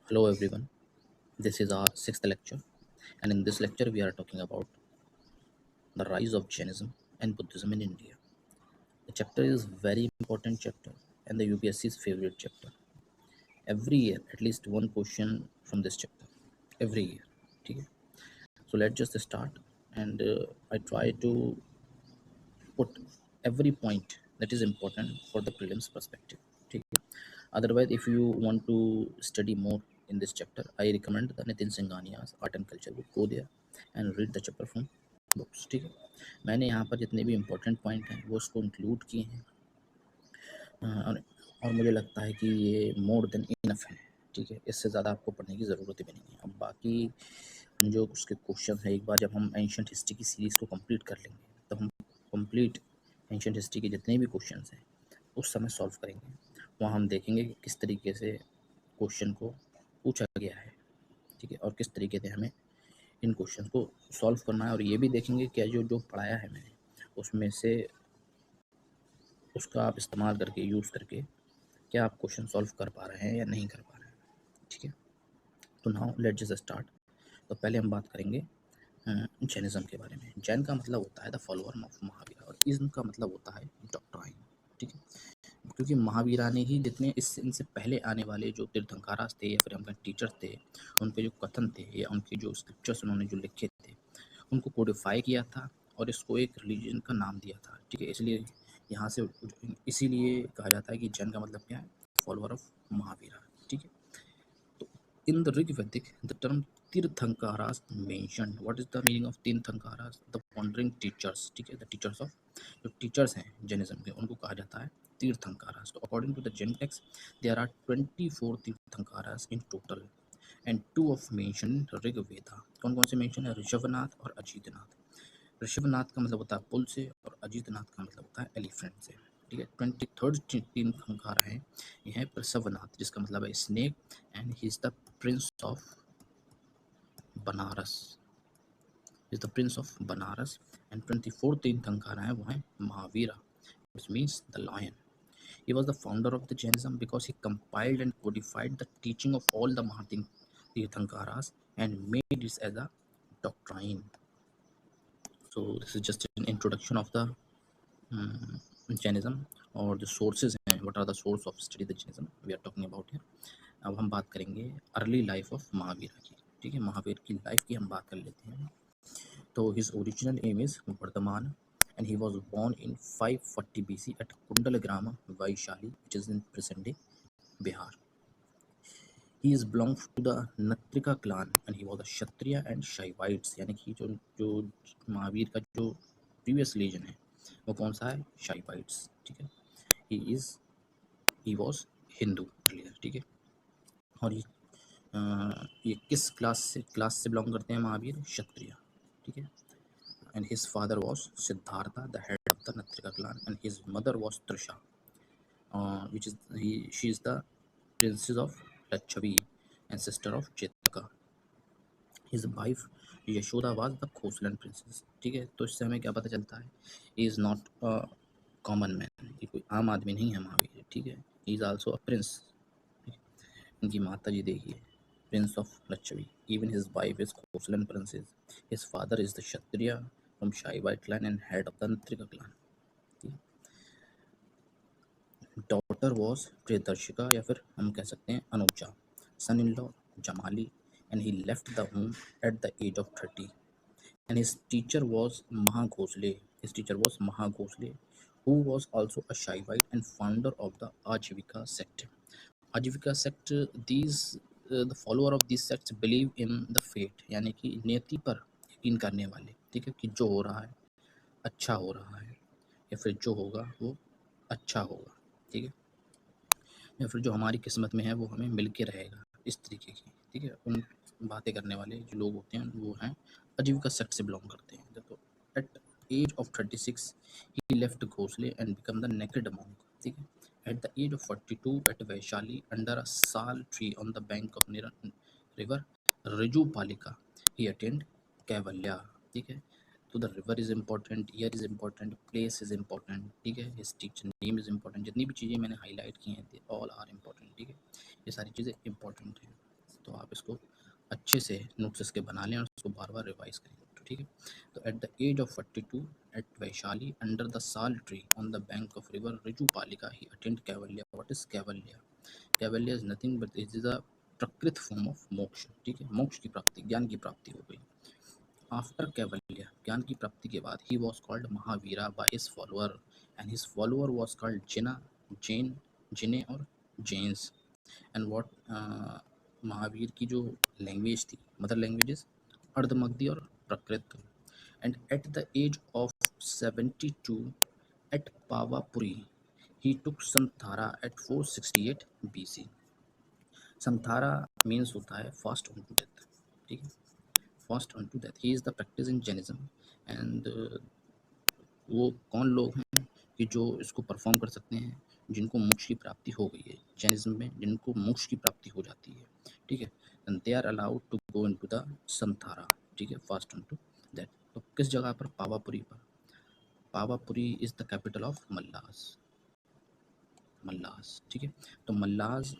Hello everyone, this is our sixth lecture, and in this lecture, we are talking about the rise of Jainism and Buddhism in India. The chapter is very important chapter and the UPSC's favorite chapter. Every year, at least one question from this chapter. Every year. ठीक है? So let's just start, and I try to put every point that is important for the prelims perspective. ठीक है? Otherwise, if you want to study more in this chapter, I recommend the Nitin Singhania's Art and Culture book. Go there and read the chapter from books. ठीक है? मैंने यहाँ पर जितने भी important point हैं वो उसको इंक्लूड किए हैं, और मुझे लगता है कि ये मोर देन इनफ है. ठीक है, इससे ज़्यादा आपको पढ़ने की ज़रूरत भी नहीं है. अब बाकी जो उसके क्वेश्चन है, एक बार जब हम एंशिएंट हिस्ट्री की सीरीज़ को कंप्लीट कर लेंगे तो हम कंप्लीट एंशिएंट हिस्ट्री के जितने भी क्वेश्चन हैं उस समय सॉल्व करेंगे. वहाँ हम देखेंगे कि किस तरीके से क्वेश्चन को पूछा गया है. ठीक है, और किस तरीके से हमें इन क्वेश्चन को सॉल्व करना है, और ये भी देखेंगे कि जो जो पढ़ाया है मैंने उसमें से उसका आप इस्तेमाल करके, यूज़ करके क्या आप क्वेश्चन सॉल्व कर पा रहे हैं या नहीं कर पा रहे हैं. ठीक है, तो नाउ लेट जस्ट स्टार्ट. तो पहले हम बात करेंगे जैनिज्म के बारे में. जैन का मतलब होता है द फॉलोअर ऑफ महावीर, और इज्म का मतलब होता है डॉक्ट्राइन. ठीक है, क्योंकि महावीरा ने ही जितने इनसे पहले आने वाले जो तीर्थंकारास थे या फिर उनके टीचर्स थे, उनके जो कथन थे या उनके जो स्क्रिप्चर्स उन्होंने जो लिखे थे, उनको कोडिफाई किया था और इसको एक रिलीजन का नाम दिया था. ठीक है, इसलिए यहाँ से इसीलिए कहा जाता है कि जैन का मतलब क्या है, फॉलोअर ऑफ महावीरा. ठीक है, तो इन the Rig Vedic the term tirthankaras mentioned. What is the meaning of tirthankaras? The wandering teachers. ठीक है, द टीचर्स ऑफ, जो टीचर्स हैं जैनिज्म के, उनको कहा जाता है तीर्थंकारास. तो according to the Jain text there are 24 tirthankaras in total, and two of mention in Rig Veda. कौन कौन से मेंशन है? ऋषभनाथ और अजीतनाथ. ऋषभनाथ का मतलब होता है पुल से, और अजीतनाथ का मतलब होता है एलिफेंट से. ठीक है, 23rd तीर्थंकार है, यह है प्रसवनाथ, जिसका मतलब है snake, and he is the Prince of Banaras. Is the Prince of Banaras. And 24th तीर्थंकार है, वो है Mahavira, which means the lion. He was the founder of the Jainism because he compiled and codified the teaching of all the Mahatirthankaras and made it as a doctrine. So this is just an introduction of the Jainism, और जो sources हैं, what are the source of study the Jainism we are talking about here. अब हम बात करेंगे early life of Mahavira की. ठीक है, महावीर की लाइफ की हम बात कर लेते हैं. तो his original name is Vardhaman, and he was born in 540 BC at Kundalagrama, Vaishali, which is in present day Bihar. He is belonged to the Natrika clan, and he was a Kshatriya and Shaivites. यानी कि जो महावीर का जो previous religion है वो कौन सा है? Shaivites. ठीक है, he was Hindu earlier. ठीक है, और ये किस क्लास से बिलोंग करते हैं महावीर? क्षत्रिय. ठीक है, and his father was Siddhartha, the head of the Natrika clan, and his mother was Trisha, she is the princess of Lachavi and sister of Chetaka. His wife Yashoda was the Khoslan princess. ठीक है, तो इससे हमें क्या पता चलता है? He is not a common man, ये कोई आम आदमी नहीं है महावीर. ठीक है, he is also a prince. इनकी माता जी देखिए, Prince of Lachavi. Even his wife is Khoslan princess. His father is the Kshatriya from Shaivite clan and head of the Natrika clan. Daughter was Priyadarshika, या फिर हम कह सकते हैं Anuja. Son in law Jamali, and he left the home at the age of 30. And his teacher was Mahaghosle, who was also a Shaivite and founder of the Ajivika sect. Ajivika sect, the follower of these sects believe in the fate, यानी कि नियति पर यकीन करने वाले. ठीक है, कि जो हो रहा है अच्छा हो रहा है, या फिर जो होगा वो अच्छा होगा. ठीक है, या फिर जो हमारी किस्मत में है वो हमें मिल के रहेगा, इस तरीके की. ठीक है, उन बातें करने वाले जो लोग होते हैं वो हैं आजीविका सेक्ट से बिलोंग करते हैं. देखो, at age of 36 he left घोसले and become the naked monk. ठीक है, at the age of 42 at Vaishali under a sal tree on the bank of river Rijupalika he attend Kaivalya. ठीक है, तो the river is important, year is important, place is important. ठीक है, his teacher name is important. जितनी भी चीज़ें मैंने हाईलाइट की हैं दे ऑल आर इम्पॉर्टेंट. ठीक है, ये सारी चीज़ें इम्पॉर्टेंट हैं. तो आप इसको अच्छे से नोट्स इसके बना लें और उसको बार बार रिवाइज करें। तो ठीक है, तो at the age of 42 at Vaishali under the sal tree on the bank of river Rijupalika he attend Kaivalya. What is Kaivalya? Kaivalya is nothing but it is a prakrit form of मोक्ष। ठीक है, मोक्ष की प्राप्ति, ज्ञान की प्राप्ति हो गई। आफ्टर कैवल्य, ज्ञान की प्राप्ति के बाद, he was called Mahavira by his follower and his follower was called Jina, Jain, Jina और जैन्स। एंड व्हाट, महावीर की जो लैंग्वेज थी, मदर लैंग्वेजेस अर्धमगधी और Prakrit. And at the age of 72 at Pawapuri he took santhara at 468 BC। Santhara means होता है फास्ट ऑन टू डेथ। ठीक है, fast on to death, he is the practice in Jainism. And वो कौन लोग हैं कि जो इसको परफॉर्म कर सकते हैं? जिनको मोक्ष की प्राप्ति हो गई है, जैनिज्म में जिनको मोक्ष की प्राप्ति हो जाती है। ठीक है, and they are allowed to go into the Santhara. ठीक है, फास्ट ऑन टू दैट। तो किस जगह पर? पावापुरी पर। Pavapuri is the capital of Mallas. Mallas, ठीक है। तो मल्लास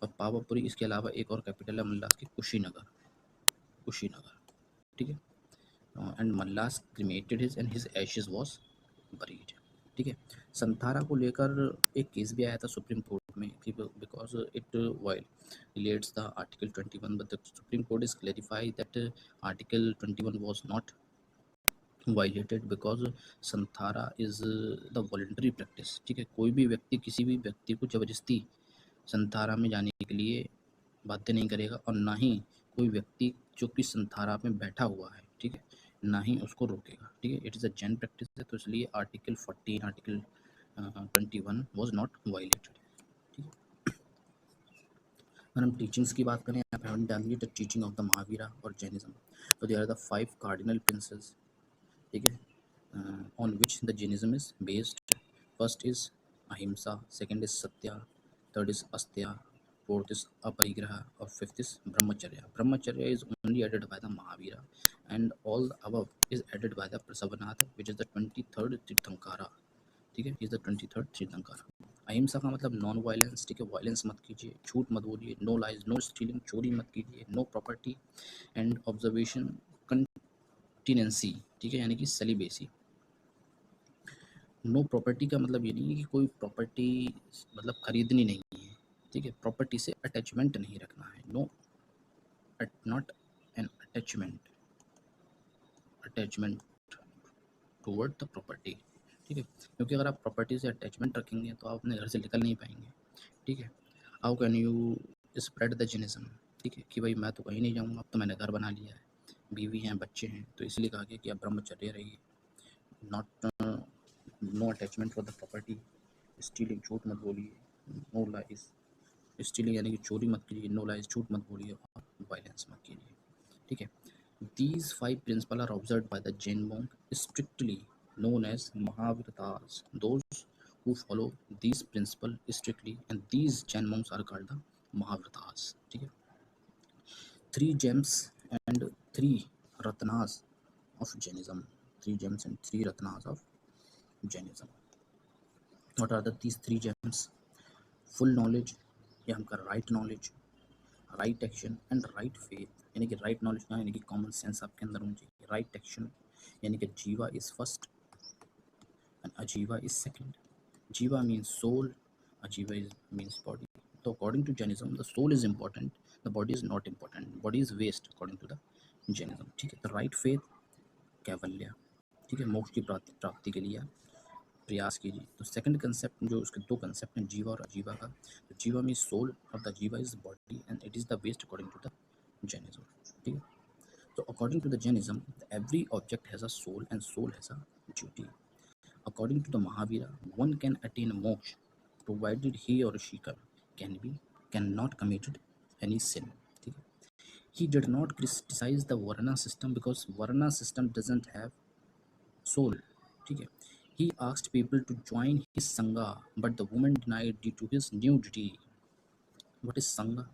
और पावापुरी, इसके अलावा एक और कैपिटल है मल्लास की, कुशीनगर। कुशीनगर, ठीक है। And Mallas cremated his and his ashes was buried. ठीक है, संथारा को लेकर एक केस भी आया था सुप्रीम कोर्ट में, because it violates the article 21, but the supreme court is clarified that article 21 was not violated because संथारा is the voluntary practice। ठीक है, कोई भी व्यक्ति किसी भी व्यक्ति को जबरदस्ती संथारा में जाने के लिए बाध्य नहीं करेगा, और ना ही कोई व्यक्ति जो कि संथारा में बैठा हुआ है, ठीक है, ना ही उसको रोकेगा। ठीक है, it is a Jain practice है, तो इसलिए article 14, article 21 was not violated. ठीक है, अगर हम टीचिंग्स की बात करें, यहाँ पे हमने डाल दिया the teaching of the Mahavira और जैनिज्म। तो they are the 5 cardinal principles, ठीक है, on which the Jainism is based. First is ahimsa, second is satya, third is asteya, fourth is aparigraha, or fifth is brahmacharya. Brahmacharya is only added by the Mahavira, and all the above is added by the Prasavanath, which is the 23rd Tirthankara। ठीक है, is the 23rd Tirthankara। अहिंसा का मतलब non violence. ठीक है, violence मत कीजिए, झूठ मत बोलिए, नो लाइज, नो स्टीलिंग, चोरी मत कीजिए, नो प्रॉपर्टी एंड ऑब्जर्वेशन कंटिनेंसी। ठीक है, यानी कि सेलिबेसी। नो प्रॉपर्टी का मतलब ये नहीं है कि कोई प्रॉपर्टी मतलब खरीदनी नहीं है। ठीक है, प्रॉपर्टी से अटैचमेंट नहीं रखना है। No, not an attachment toward the property. ठीक है, क्योंकि अगर आप प्रॉपर्टी से अटैचमेंट रखेंगे तो आप अपने घर से निकल नहीं पाएंगे। ठीक है, how can you spread the Jainism. ठीक है, कि भाई मैं तो कहीं नहीं जाऊँगा, अब तो मैंने घर बना लिया है, बीवी हैं, बच्चे हैं, तो इसलिए कहा गया कि आप ब्रह्मचर्य रहिए। Not, no attachment for the property, stealing, झूठ मत बोलिए, नो लाइज, स्टीलिंग यानी कि चोरी मत कीजिए, नो लाइज, झूठ मत बोलिए, और वायलेंस मत कीजिए। ठीक है, these 5 principles are observed by the Jain monk, strictly known as Mahavritas। Those who follow these principles strictly, and these Jain monks are called the Mahavritas। ठीक है, 3 gems and 3 ratnas of Jainism। 3 gems and 3 ratnas of Jainism। What are these 3 gems? Full knowledge, या हम कर right knowledge, right action and right faith. यानी कि right knowledge का यानी कि कॉमन सेंस आपके अंदर होनी चाहिए। राइट एक्शन यानी कि jiva is first and ajiva is second. Jiva means soul, ajiva is means body. तो according to Jainism the soul is important, the body is not important, body is waste according to the Jainism. ठीक है, तो right faith, कैवल्य। ठीक है, मोक्ष की प्राप्ति के लिए प्रयास कीजिए। तो सेकंड कंसेप्ट, जो उसके 2 कंसेप्ट हैं, जीवा और अजीवा का, तो जीवा मीन्स सोल और the jiva is body and it is the waste according to the Jainism. ठीक है, so according to the Jainism, every object has a soul and soul has a duty। According to the Mahavira, one can attain moksha provided he or she cannot committed any sin। ठीक है, he did not criticize the Varna system because Varna system doesn't have soul। ठीक है, he asked people to join his sangha, but the woman denied due to his nudity। What is sangha?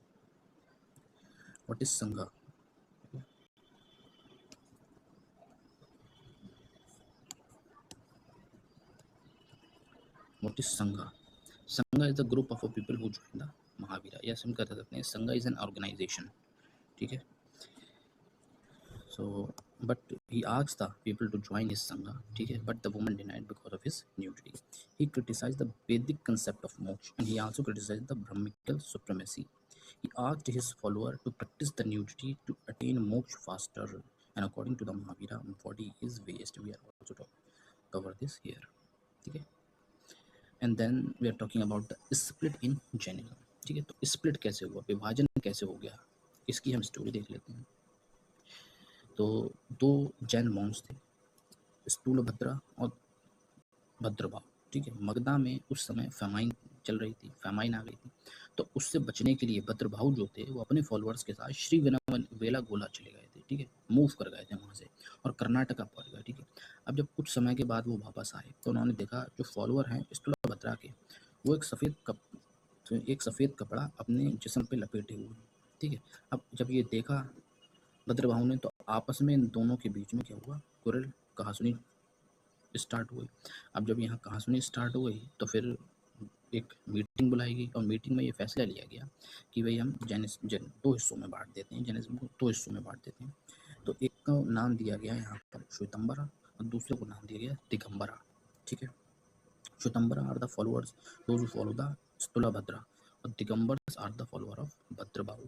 What is sangha? What is sangha? Sangha is the group of people who join the Mahavira। Yes, हम कह सकते हैं संघ is an organization। ठीक है. So, but he asked the people to join his sangha, ठीक है, but the woman denied because of his nudity. He criticized the Vedic concept of moksha, and he also criticized the Brahmical supremacy. He asked his follower to practice the nudity to attain moksha faster, and according to the Mahavira, body is waste. We are also to cover this here, ठीक है. And then we are talking about the split in Jainism, ठीक है. तो split कैसे हुआ, विभाजन कैसे हो गया, इसकी हम स्टोरी देख लेते हैं. तो दो जैन मॉन्क्स थे, स्थूलभद्रा और भद्रभाव, ठीक है. मगधा में उस समय फेमाइन चल रही थी, फेमाइन आ गई थी. तो उससे बचने के लिए भद्रभाव जो थे वो अपने फॉलोअर्स के साथ श्री वेला गोला चले गए थे, ठीक है. मूव कर गए थे वहाँ से और कर्नाटका पहुँच गए, ठीक है. अब जब कुछ समय के बाद वो वापस आए तो उन्होंने देखा जो फॉलोअर हैं स्थूलभद्रा के, वो एक सफ़ेद कपड़ा अपने जिस्म पे लपेटे हुए, ठीक है. अब जब ये देखा भद्रभाव ने तो आपस में इन दोनों के बीच में क्या हुआ, कुरल कहासुनी स्टार्ट हुई. अब जब यहाँ कहासुनी स्टार्ट हुई तो फिर एक मीटिंग बुलाई गई और मीटिंग में ये फैसला लिया गया कि भाई हम दो हिस्सों में बांट देते हैं, जैनिज्म को दो हिस्सों में बांट देते हैं. तो एक का नाम दिया गया यहाँ पर श्वेतंबरा और दूसरे को नाम दिया गया दिगंबरा, ठीक है. Shvetambara are the followers those who follow the Sthulabhadra और Digambars are the follower of Bhadrabahu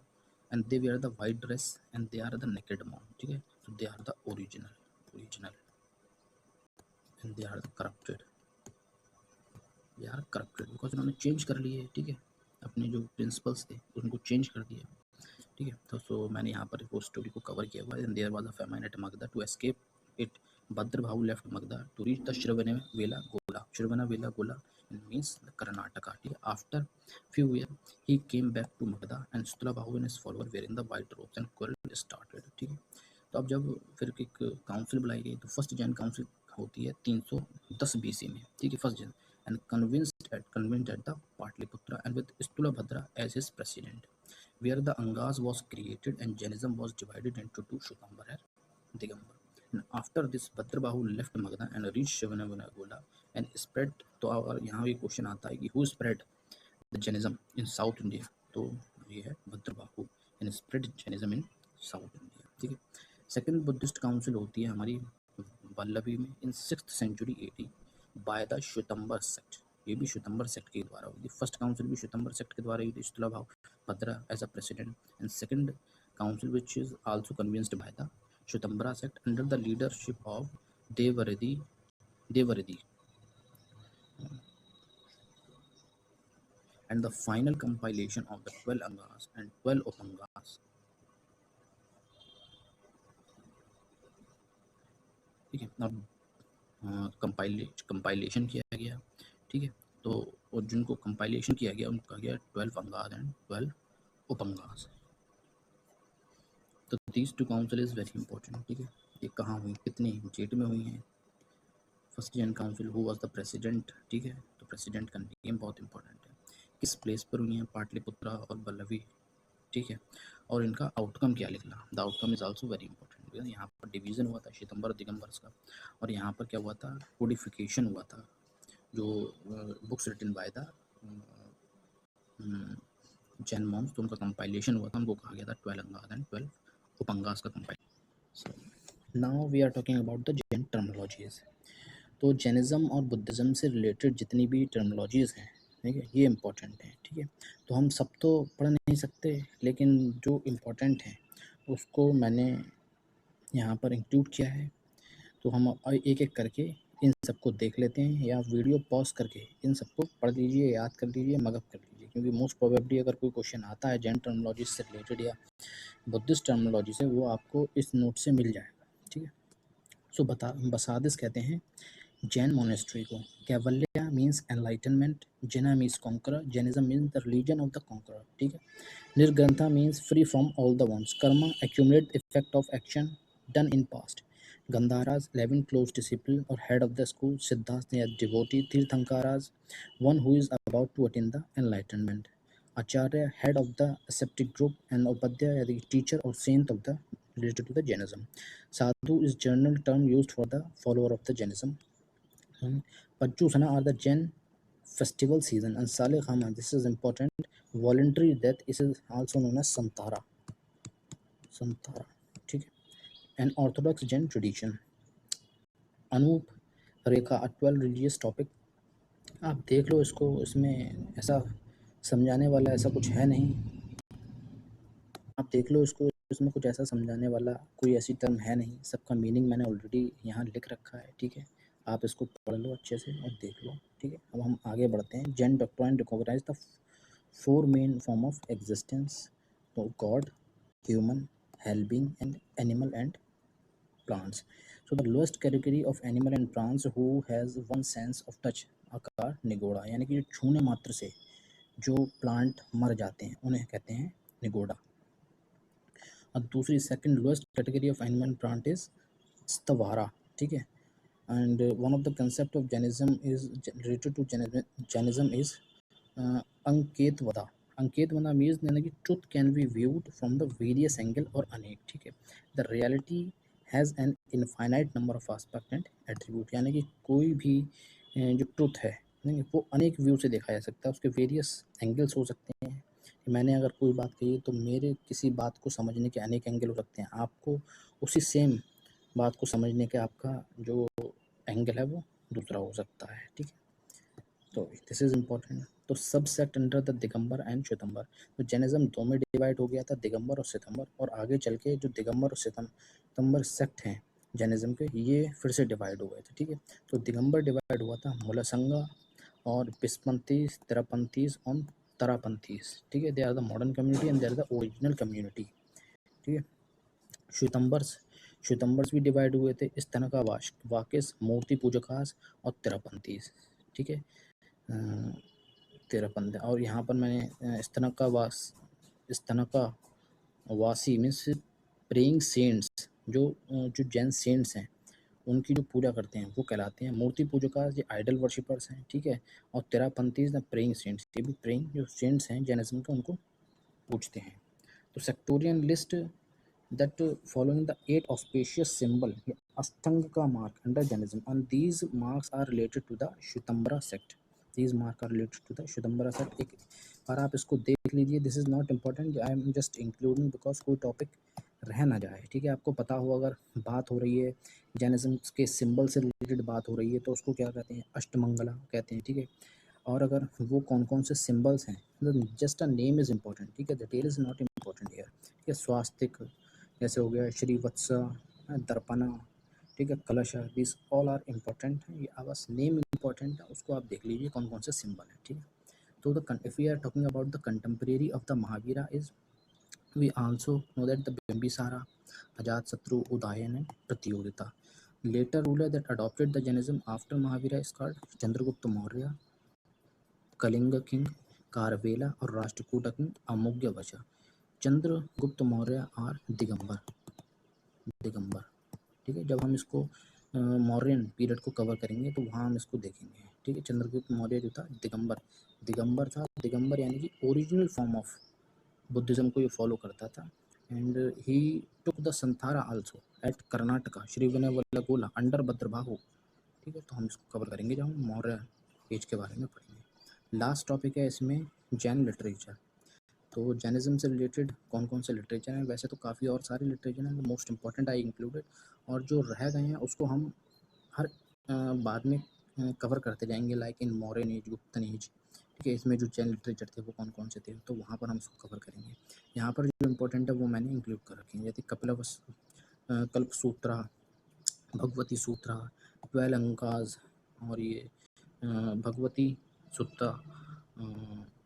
and they wear the white dress and they are the naked monk, ठीक है. so they are the original and they are corrupted because उन्होंने change कर लिए, ठीक है. अपने जो प्रिंसिपल्स थे उनको चेंज कर दिया, ठीक है. तो सो मैंने यहाँ पर वो स्टोरी को कवर किया हुआ है. There was a famine at Magadha to escape it Bhadrabahu left Magadha to reach the Shravanabelagola means the Karnataka, ठीक है. After few years he came back to Magda and Stulabahu and his follower wearing the white robes and quarrel started, ठीक है. तो अब जब फिर एक council बुलाई गई तो फर्स्ट जैन काउंसिल होती है 310 BC में, ठीक है. First Jan and convinced at the Patliputra and with Stulabhadra as his president, where the Angas was created and Jainism was divided into two, Shwetambar and Digambar. And after this, Bhadrabahu left Magda and reached Shravanagola and spread. तो अगर यहाँ ये question आता है कि who spread the Jainism in South India, तो ये है Bhadrabahu and spread Jainism in South India, ठीक है. सेकेंड बुद्धिस्ट काउंसिल होती है हमारी वल्लभी में इन 6th century AD by the Shvetambar sect. ये भी श्वेतंबर सेक्ट के द्वारा हुई थी. फर्स्ट काउंसिल भी श्वेतंबर सेक्ट के द्वारा हुई थी, Sthulabhadra as a president. And second council which is also convinced by the Shvetambara sect under the leadership of Devardhi and the final compilation of the 12 Angas and 12 Upangas, ठीक है. अब कंपाइलेशन किया गया, ठीक है. तो और जिनको कंपाइलेशन किया गया उनको कहा गया 12 अंगास एंड 12 उपंगास. तो these two council is very important, ठीक है. ये कहाँ हुई, कितनी जेट में हुई हैं. First Jan council who was the president, ठीक है. तो प्रेसिडेंट का नेम बहुत इंपॉर्टेंट है. किस प्लेस पर हुई हैं, पाटलिपुत्रा और वल्लभी, ठीक है. और इनका आउटकम क्या निकला, the outcome is also very important. यहाँ पर डिवीज़न हुआ था श्वेतंबर दिगंबर्स का और यहाँ पर क्या हुआ था, कोडिफिकेशन हुआ था. जो books written by the Jain monks, तो उनका कंपाइलेशन हुआ था, उनको कहा गया था 12 अंगास एंड 12 उपंगास का compilation. Now we are talking about the Jain terminologies. तो जैनिज़्म और बुद्धिज़्म से रिलेटेड जितनी भी टर्मिनोलॉजीज़ हैं, ठीक है, ये इम्पोर्टेंट हैं, ठीक है. तो हम सब तो पढ़ नहीं सकते, लेकिन जो इम्पोर्टेंट हैं उसको मैंने यहाँ पर इंक्लूड किया है. तो हम एक एक करके इन सबको देख लेते हैं, या वीडियो पॉज करके इन सबको पढ़ लीजिए, याद कर लीजिए, मगअप कर लीजिए, क्योंकि मोस्ट प्रोबेबली अगर कोई क्वेश्चन आता है जैन टर्मिनोलॉजी से रिलेटेड या बुद्धिस्ट टर्मिनोलॉजी से, वो आपको इस नोट से मिल जाएगा, ठीक है. सो बसादिस कहते हैं जैन मोनेस्ट्री को. Kaivalya means enlightenment, Jaina means conqueror, Jainism means the religion of the conqueror, ठीक है. Nirgrantha means free from all the ones, karma accumulate effect of action done in past. Gandharas, 11 close disciple or head of the school. Siddhas, they are devotee. Tirthankaras, one who is about to attain the enlightenment. Acharya, head of the ascetic group, and Upadhyaya, the teacher or saint of the related to the Jainism. Sadhu is general term used for the follower of the Jainism. Panchusana are the Jain festival season, and Salikhama, this is important, voluntary death is also known as Santara. Santhara, ठीक है। An orthodox Jain tradition, Anupreksha, a 12 religious topic. आप देख लो इसको, इसमें ऐसा समझाने वाला ऐसा कुछ है नहीं। आप देख लो इसको, इसमें कुछ ऐसा समझाने वाला कोई ऐसी टर्म है नहीं, सबका मीनिंग मैंने ऑलरेडी यहाँ लिख रखा है, ठीक है। आप इसको पढ़ लो अच्छे से और देख लो, ठीक है। अब हम आगे बढ़ते हैं। Jain doctrine recognise the 4 main form of existence, तो god, human, hell being and animal and plants. So the lowest category of animal and plants who has one sense of touch are निगोड़ा, यानी कि जो छूने मात्र से जो प्लांट मर जाते हैं उन्हें कहते हैं निगोड़ा। और दूसरी second lowest category of animal plant is sthavara, ठीक है। And one of the concept of Jainism is related to Jainism is anekantavada. Anekantavada means यानी कि truth can be viewed from the various angle और अनेक, ठीक है। The reality has an infinite number of aspect and attribute, यानी कि कोई भी जो ट्रुथ है नहीं, वो अनेक व्यू से देखा जा सकता है, उसके वेरियस एंगल्स हो सकते हैं। मैंने अगर कोई बात कही तो मेरे किसी बात को समझने के अनेक एंगल हो सकते हैं, आपको उसी सेम बात को समझने के आपका जो एंगल है वो दूसरा हो सकता है, ठीक है। तो दिस इज इम्पोर्टेंट। तो सब sect under the Digambar and Shvetambar, तो जैनिज्म दो में डिवाइड हो गया था, दिगंबर और श्वेतंबर, और आगे चल के जो दिगंबर और श्वेतंबर सेक्ट हैं जैनिज्म के, ये फिर से डिवाइड हो गए थे, ठीक है। तो दिगंबर डिवाइड हुआ था मूलसंगा और बिस्पंथीस, तेरापंथीस और तारापंथीस, ठीक है। They are the modern community and they are the original community, ठीक है। श्वेतंबर्स भी डिवाइड हुए थे, स्तनका वाकिस, मूर्ति पूजकास और तेरापंथीस, ठीक है। तेरापंथ, और यहाँ पर मैंने स्तनका वासी मीन्स प्रेइंग सेंट्स, जो जैन सेंट्स हैं उनकी जो पूजा करते हैं वो कहलाते हैं मूर्ति पूजका, ये आइडल वर्शिपर्स हैं, ठीक है। और तेरापंथीज द प्रेइंग सेंट्स, ये भी प्रेइंग जो सेंट्स हैं जैनिज्म के उनको पूजते हैं। तो सेक्टोरियन list that following the 8 auspicious symbol, Ashtanga ka mark under Jainism, and these marks are related to the Shvetambara sect. These marks are related to the Shvetambara sect. एक बार आप इसको देख लीजिए, this is not important, I am just including because कोई topic रह ना जाए, ठीक है। आपको पता हो अगर बात हो रही है जैनिज्म के सिंबल से रिलेटेड बात हो रही है तो उसको क्या कहते हैं, अष्टमंगला कहते हैं, ठीक है। और अगर वो कौन कौन से सिंबल्स हैं, just a name is important, ठीक है, detail is not important here, ठीक है। स्वास्तिक जैसे हो गया, श्रीवत्स, दर्पणा, ठीक है, कलश, दिस ऑल आर इम्पॉर्टेंट है, ये बस नेम इम्पॉर्टेंट है, उसको आप देख लीजिए कौन कौन से सिंबल है, ठीक है। तो the if we are talking about the contemporary of the Mahavira is, we also know that the Bimbisara, Ajatashatru, Udayan and प्रतियोगिता। Later ruler that adopted the Jainism after Mahavira is called Chandragupta Maurya, Kalinga king, Kharavela और राष्ट्रकूट किंग अमोघवच। चंद्रगुप्त मौर्य और दिगंबर, ठीक है। जब हम इसको मौर्यन पीरियड को कवर करेंगे तो वहाँ हम इसको देखेंगे, ठीक है। चंद्रगुप्त मौर्य जो था दिगंबर था, दिगंबर यानी कि ओरिजिनल फॉर्म ऑफ बुद्धिज्म को ये फॉलो करता था। And he took the Santhara also at Karnataka, Shravanabelagola under Bhadrabahu, ठीक है। तो हम इसको कवर करेंगे जब हम मौर्य एज के बारे में पढ़ेंगे। लास्ट टॉपिक है इसमें जैन लिटरेचर। तो जैनिज्म से रिलेटेड कौन कौन से लिटरेचर हैं, वैसे तो काफ़ी और सारे लिटरेचर हैं, मोस्ट इंपॉर्टेंट आई इंक्लूडेड, और जो रह गए हैं उसको हम हर बाद में कवर करते जाएंगे, like in modern age, Guptan age, ठीक है। इसमें जो जैन लिटरेचर थे वो कौन कौन से थे, तो वहाँ पर हम उसको कवर करेंगे। यहाँ पर जो इम्पोर्टेंट है वो मैंने इंक्लूड कर रखे हैं, जैसे कल्प सूत्रा, भगवती सूत्रा, 12 अंकाज, और ये भगवती सुत्ता,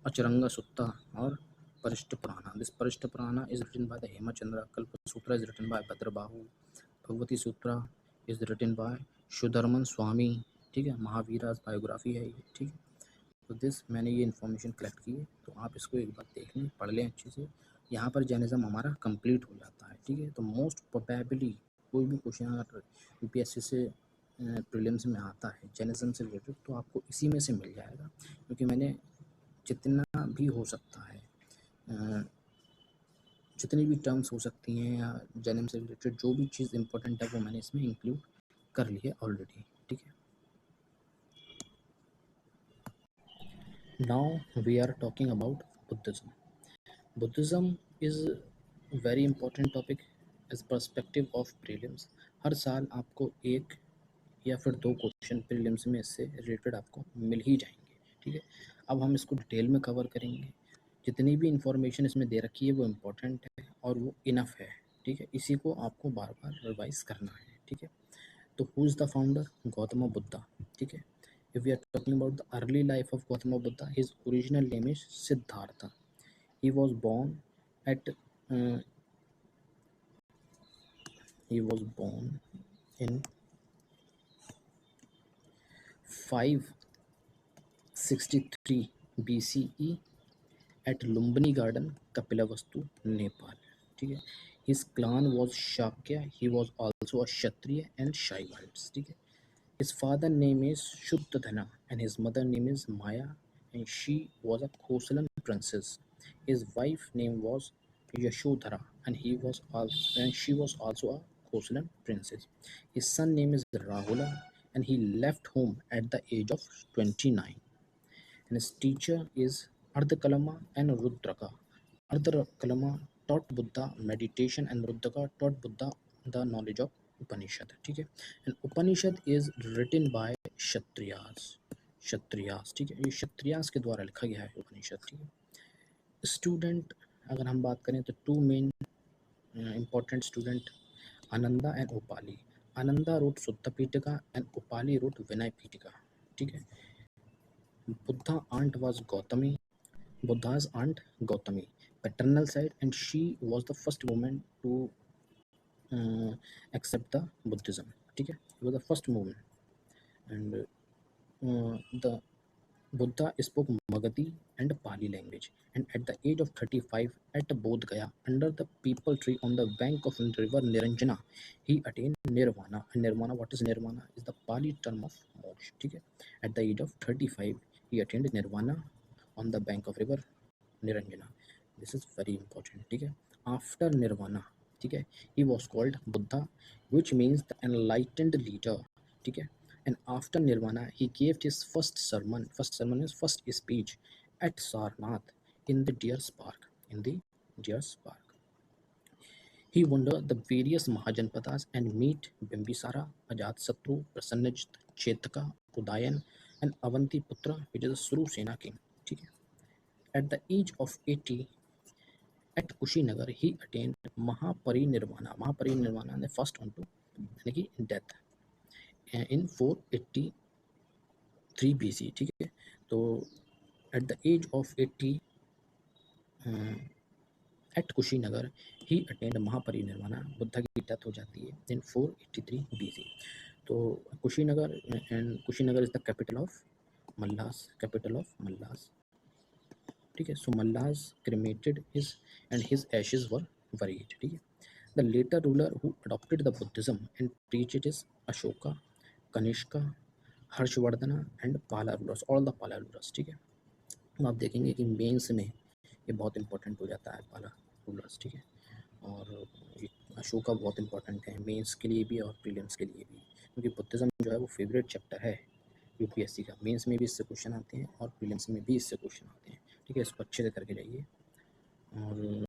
अचरंगा सुत्ता और परिष्ट पुराना। This Parishishta Purana is written by the Hemchandra, Kalpa Sutra is written by Bhadrabahu, Bhagavati Sutra is written by Sudharman Swami, ठीक है। महावीराज बायोग्राफी है ये, ठीक है। तो दिस मैंने ये इन्फॉर्मेशन कलेक्ट की है, तो आप इसको एक बार देख लें, पढ़ लें अच्छे से। यहाँ पर जैनिज्म हमारा कंप्लीट हो जाता है, ठीक है। तो मोस्ट प्रोबेबली कोई भी क्वेश्चन अगर यूपीएससी से प्रीलिम्स में आता है जैनिज्म से रिलेटेड तो आपको इसी में से मिल जाएगा, क्योंकि मैंने जितना भी हो सकता है जितनी भी टर्म्स हो सकती हैं या जन्म से रिलेटेड जो भी चीज़ इंपॉर्टेंट है वो मैंने इसमें इंक्लूड कर ली है ऑलरेडी, ठीक है। Now we are talking about Buddhism. Buddhism is very important topic as perspective of prelims. हर साल आपको एक या फिर दो क्वेश्चन प्रीलिम्स में इससे रिलेटेड आपको मिल ही जाएंगे, ठीक है। अब हम इसको डिटेल में कवर करेंगे। जितनी भी इंफॉर्मेशन इसमें दे रखी है वो इम्पोर्टेंट है और वो इनफ है, ठीक है। इसी को आपको बार बार रिवाइज करना है, ठीक है। तो who is the founder? Gautam Buddha, ठीक है। If we are talking about the early life of Gautam Buddha, his original name is Siddhartha. he was born at uh, he was born in 563 BCE at Lumbini Garden, Kapilavastu, Nepal. ठीक है। His clan was Shakya. He was also a Kshatriya and Shaivites. ठीक है। His father name is Shuddhadhana and his mother name is Maya, and she was a Kosalan princess. His wife name was Yashodhara and she was also a Kosalan princess. His son name is Rahula and he left home at the age of 29. And his teacher is Ardhakalama and Rudraka. Ardhakalama taught Buddha meditation and Rudraka taught Buddha the knowledge of Upanishad. ठीक है। And Upanishad is written by Kshatriyas, ठीक है। ये क्षत्रियास के द्वारा लिखा गया है उपनिषद, ठीक है। स्टूडेंट अगर हम बात करें तो two main important student, Ananda and Upali. Ananda wrote Sutta Pitaka and Upali wrote Vinay Pitaka. ठीक है। Buddha's aunt Gautami, paternal side, and she was the first woman to accept the Buddhism. ठीक है। It was the first woman, and the Buddha spoke Magadhi and Pali language, and at the age of 35 at Bodh Gaya, under the peepal tree on the bank of the river Niranjana, he attained Nirvana. And Nirvana, what is Nirvana? Is the Pali term of moksha. ठीक है। At the age of 35, he attained Nirvana on the bank of river Niranjana. This is very important, ठीक है। After Nirvana, ठीक है, he was called Buddha, which means the enlightened leader, ठीक है। And after Nirvana, he gave his first sermon. First sermon is first speech at Sarnath in the Deer's Park. In the Deer's Park, he wandered the various Mahajanpadas and meet Bimbisara, Ajatasattu, Prasanajit, Chetaka, Udayan, and Avantiputra, which is a Surusena king. ठीक है। At the age of 80, at Kushinagar, he attained Mahaparinirvana. Mahaparinirvana, the first one to यानी कि death in 483 BC. ठीक है। तो at the age of 80 at Kushinagar, he attained Mahaparinirvana. Buddha की death हो जाती है in 483 BC. तो Kushinagar and Kushinagar is the capital of Mallas. ठीक है। So Mallas cremated his and his ashes were buried. ठीक है। The later ruler who adopted the Buddhism and preached it is Ashoka, Kanishka, Harshavardhana and पाला rulers, all the पाला rulers. ठीक है। तो आप देखेंगे कि मेंस में ये बहुत इंपॉर्टेंट हो जाता है पाला रूलर्स, ठीक है। और अशोका बहुत इंपॉर्टेंट है मेंस के लिए भी और प्रीलिम्स के लिए भी, क्योंकि बुद्धिज़्म जो है वो फेवरेट चैप्टर है यूपीएससी का। मेंस में भी इससे क्वेश्चन आते हैं और प्रीलिम्स में भी इससे क्वेश्चन आते हैं, ठीक है। इसको अच्छे से करके जाइए। और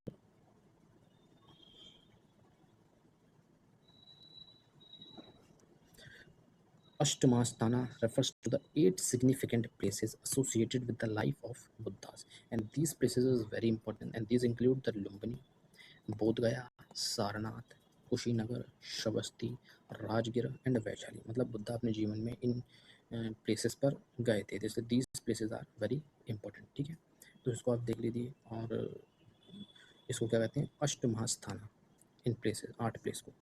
Ashtamasthana refers to the 8 significant places associated with the life of Buddhas, and these places is very important, and these include the Lumbini, Bodh Gaya, Sarnath, Kushinagar, Shravasti, Rajgir and Vaishali. मतलब बुद्धा अपने जीवन में इन प्लेसेस पर गए थे, जैसे these places are very important, ठीक है। तो इसको आप देख लीजिए। और इसको क्या कहते हैं? अष्टमहास्थान इन प्लेसेस, 8 प्लेस को।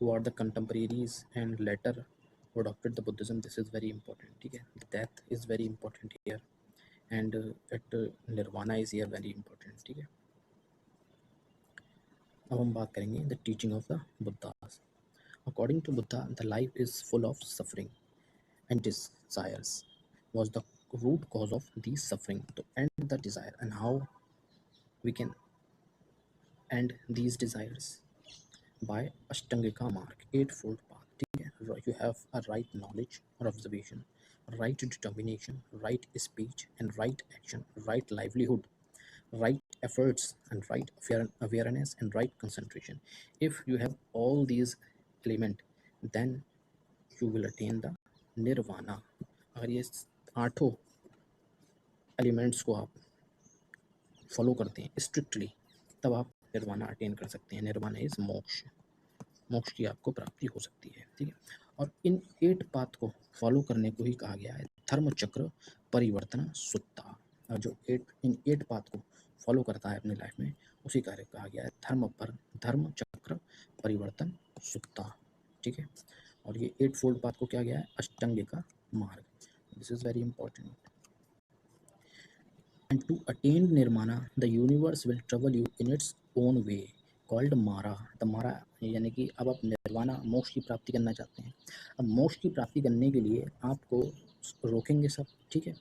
Who are the contemporaries and later who adopted the Buddhism? This is very important, ठीक है। Death is very important here, and Nirvana is here very important, ठीक है। अब हम बात करेंगे the teaching of the Buddhas. According to Buddha, the life is full of suffering, and desires was the root cause of these suffering. To end the desire, and how we can end these desires? By Ashtangika mark, 8-fold path, ठीक है। You have a right knowledge or observation, right determination, right speech and right action, right livelihood, right efforts and right awareness and right concentration. If you have all these element, then you will attain the nirvana. अगर ये आठों elements को आप follow करते हैं strictly, तब आप nirvana attain कर सकते हैं. निर्वाणा इज मोक्ष. मोक्ष की आपको प्राप्ति हो सकती है. ठीक है. और इन 8 पाथ को फॉलो करने को ही कहा गया है धर्म चक्र परिवर्तन सुत्ता. और जो 8 पाथ को फॉलो करता है अपनी लाइफ में, उसी कार्य कहा गया है धर्म चक्र परिवर्तन सुत्ता. ठीक है. और ये 8 फोल्ड पाथ को क्या गया है? अष्टांगिका मार्ग. This is very important. And to attain nirvana, the universe will trouble you in its own way, called Mara. The Mara यानी कि अब आप निर्वाणा मोक्ष की प्राप्ति करना चाहते हैं. अब मोक्ष की प्राप्ति करने के लिए आपको रोकेंगे सब. ठीक है.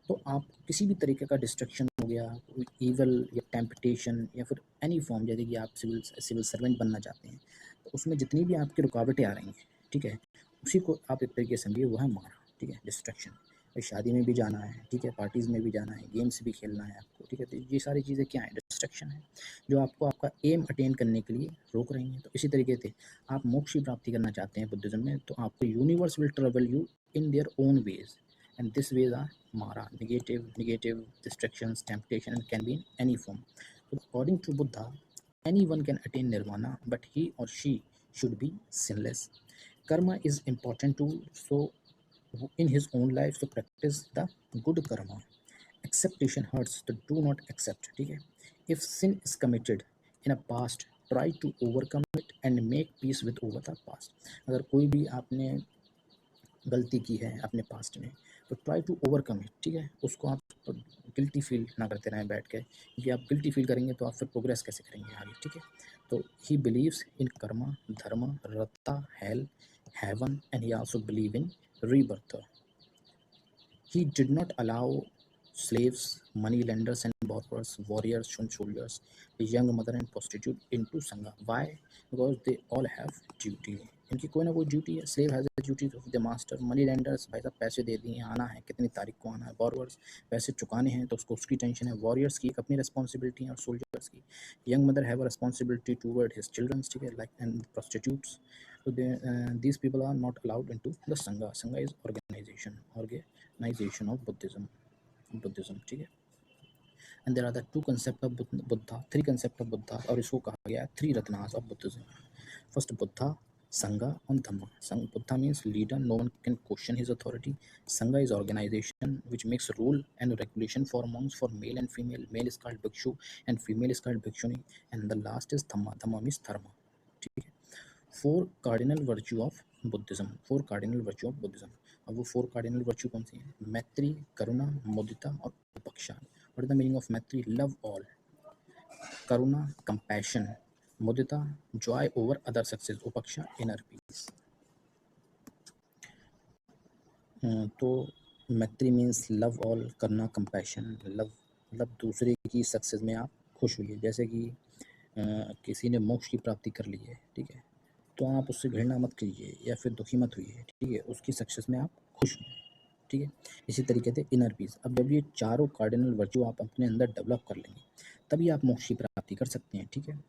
तो आप किसी भी तरीके का डिस्ट्रक्शन हो गया, ईवल या टेम्पटेशन या फिर एनी फॉर्म, जैसे कि आप सिविल सर्वेंट बनना चाहते हैं, तो उसमें जितनी भी आपकी रुकावटें आ रही हैं, ठीक है, उसी को आप एक तरीके से समझिए वो है मारा. ठीक है. डिस्ट्रक्शन. भाई शादी में भी जाना है, ठीक है, पार्टीज़ में भी जाना है, गेम्स भी खेलना है आपको, ठीक है, तो ये सारी चीज़ें क्या है? डिस्ट्रक्शन है, जो आपको आपका एम अटेन करने के लिए रोक रही हैं. तो इसी तरीके से आप मोक्ष की प्राप्ति करना चाहते हैं बुद्धिज़्म में, तो आपको universe will travel you in their own ways, and this ways are Mara, negative distractions, temptation, and can be in any form. So according to Buddha, anyone can attain nirvana, but he or she should be sinless. Karma is important tool, so in his own life to practice the good karma. Acceptation hurts, so do not accept. ठीक है. If sin is committed in a past, try to overcome it and make peace with over the past. अगर कोई भी आपने गलती की है अपने पास्ट में, तो ट्राई टू ओवरकम इट. ठीक है. उसको आप गिल्टी फील ना करते रहें बैठ के, क्योंकि आप गिल्टी फील करेंगे तो आप फिर प्रोग्रेस कैसे करेंगे आगे. ठीक है. तो he believes in karma, dharma, ratta, hell, heaven, and he also believe in rebirth. He did not allow slaves, money lenders and borrowers, warriors and soldiers, a young mother and prostitute into Sangha. Why? Because they all have duty. इनकी कोई ना कोई duty है. Slave has a duty of the master. Money lenders, भाई साहब पैसे दे दिए, आना है, कितनी तारीख को आना है. बॉरोवर्स, पैसे चुकाने हैं तो उसको उसकी टेंशन है. वॉरियर्स की एक अपनी रिस्पॉन्सिबिलिटी है, और सोल्जर्स की. Young mother have a responsibility toward his childrens. ठीक है. Like and prostitutes. So these people are not allowed into the Sangha. Sangha is organization of Buddhism. ठीक है. And there are the two concepts of Buddha, three concepts of Buddha, और इसको कहा गया है three Ratnas of Buddhism. First Buddha, Sangha and Dhamma. Buddha means leader, no one can question his authority. Sangha is organization which makes rule and regulation for monks, for male and female. Male is called Bhikshu and female is called Bhikshuni. And the last is Dhamma. Dhamma means dharma. ठीक है. 4 cardinal virtue of Buddhism. 4 cardinal virtue of Buddhism. अब वो 4 cardinal virtue कौन सी हैं? मैत्री, करुणा, मुदिता और उपेक्षा. What is the meaning of मैत्री? Love all. करुणा, compassion. मुदिता, joy over other success. उपेक्षा, inner peace. तो मैत्री मीन्स लव ऑल, करना कंपैशन, लव मतलब दूसरे की सक्सेस में आप खुश हुई. जैसे कि किसी ने मोक्ष की प्राप्ति कर ली है, ठीक है, तो आप उससे घृणा मत कीजिए या फिर दुखी मत हुई. ठीक है. उसकी सक्सेस में आप खुश हुए. ठीक है. इसी तरीके से इनर पीस. अब जब ये चारों कार्डिनल वर्च्यू आप अपने अंदर डेवलप कर लेंगे, तभी आप मोक्ष की प्राप्ति कर सकते हैं. ठीक है.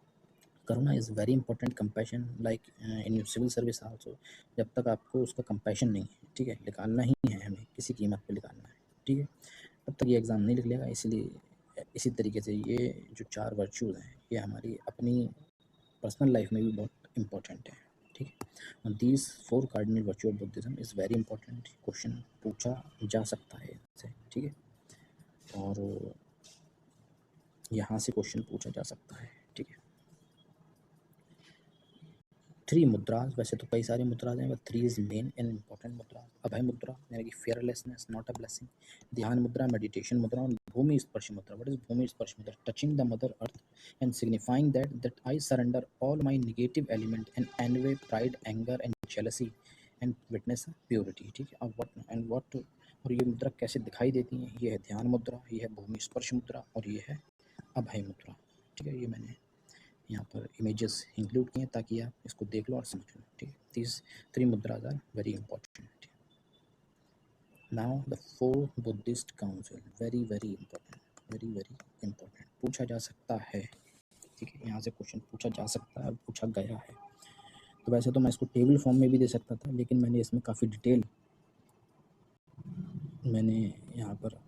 Karuna is very important. Compassion like in civil service also. जब तक आपको उसका कंपैशन नहीं है, ठीक है, निकालना ही है हमें, किसी कीमत पे निकालना है, ठीक है, तब तक ये एग्ज़ाम नहीं निकलेगा. इसलिए इसी तरीके से ये जो 4 वर्च्यूज़ हैं, ये हमारी अपनी पर्सनल लाइफ में भी बहुत इंपॉर्टेंट है. ठीक है. और these 4 cardinal virtue of Buddhism is very important. Question पूछा जा सकता है इनसे. ठीक है. और यहाँ से क्वेश्चन पूछा जा सकता है. ठीक है. 3 मुद्राज. वैसे तो कई सारी मुद्राज हैं, but 3 is main and important मुद्रा. अभय मुद्रा यानी कि फेयरलेसनेस, नॉट अ ब्लेसिंग. ध्यान मुद्रा, मेडिटेशन मुद्रा, और भूमि स्पर्श मुद्रा. व्हाट इज भूमि स्पर्श मुद्रा? Touching the mother earth and signifying that I surrender all my negative element and envy, pride, anger and jealousy and witness purity. ठीक है. अब व्हाट और ये मुद्रा कैसे दिखाई देती हैं? ये है ध्यान मुद्रा, ये है भूमि स्पर्श मुद्रा, और ये है अभय मुद्रा. ठीक है. ये मैंने यहाँ पर इमेजेस इंक्लूड किए ताकि आप इसको देख लो और समझ लो. ठीक है. These 3 mudras are very important. Now the 4 Buddhist council, very very important. Very very important, पूछा जा सकता है, ठीक है, यहाँ से क्वेश्चन पूछा जा सकता है, पूछा गया है। तो वैसे तो मैं इसको टेबल फॉर्म में भी दे सकता था, लेकिन मैंने इसमें काफ़ी डिटेल मैंने यहाँ पर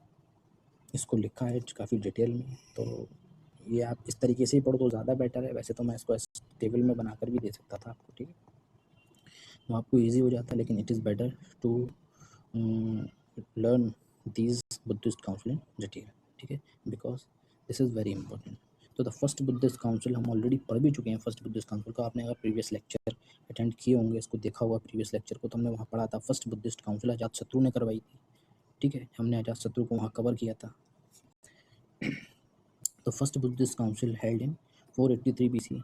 इसको लिखा है काफ़ी डिटेल में, तो ये आप इस तरीके से ही पढ़ो तो ज़्यादा बेटर है। वैसे तो मैं इसको टेबल में बनाकर भी दे सकता था आपको, ठीक है, वो आपको ईजी हो जाता, लेकिन it is better to learn these Buddhist council in detail, ठीक है, because this is very important. तो द फर्स्ट बुद्धिस्ट काउंसिल हम ऑलरेडी पढ़ भी चुके हैं। फर्स्ट बुद्धिस्ट काउंसिल का आपने अगर प्रीवियस लेक्चर अटेंड किए होंगे, इसको देखा हुआ प्रीवियस लेक्चर को, तो हमने वहाँ पढ़ा था फर्स्ट बुद्धिस्ट काउंसिल अजातशत्रु ने करवाई थी, ठीक है, हमने अजातशत्रु को वहाँ कवर किया था। The first Buddhist council held in 483 BC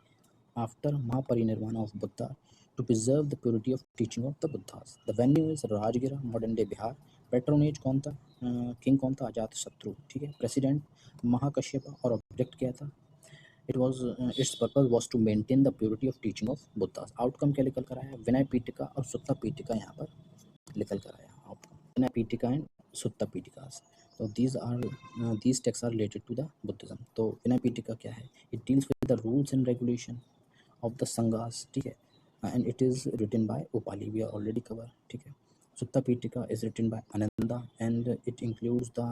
after Mahaparinirvana of Buddha to preserve the purity of teaching of the Buddhas. The venue is Rajgira, modern day Bihar. Patronage कौन था? किंग कौन था? अजातशत्रु, ठीक है। प्रेसिडेंट महाकश्यप और object क्या था? It was its purpose was to maintain the purity of teaching of Buddhas. Outcome क्या निकल कर आया? विनय पीठिका और सुत्ता पीठिका यहाँ पर निकल कर आया outcome. Vinaya Pitaka and Sutta Pitakas. So these texts are related to the Buddhism. तो विनय पीठिका क्या है? It deals with the rules and regulation of the sanghas, ठीक है, and it is written by Upali. We are already covered, ठीक है. Sutta Pitaka is written by Ananda and it includes the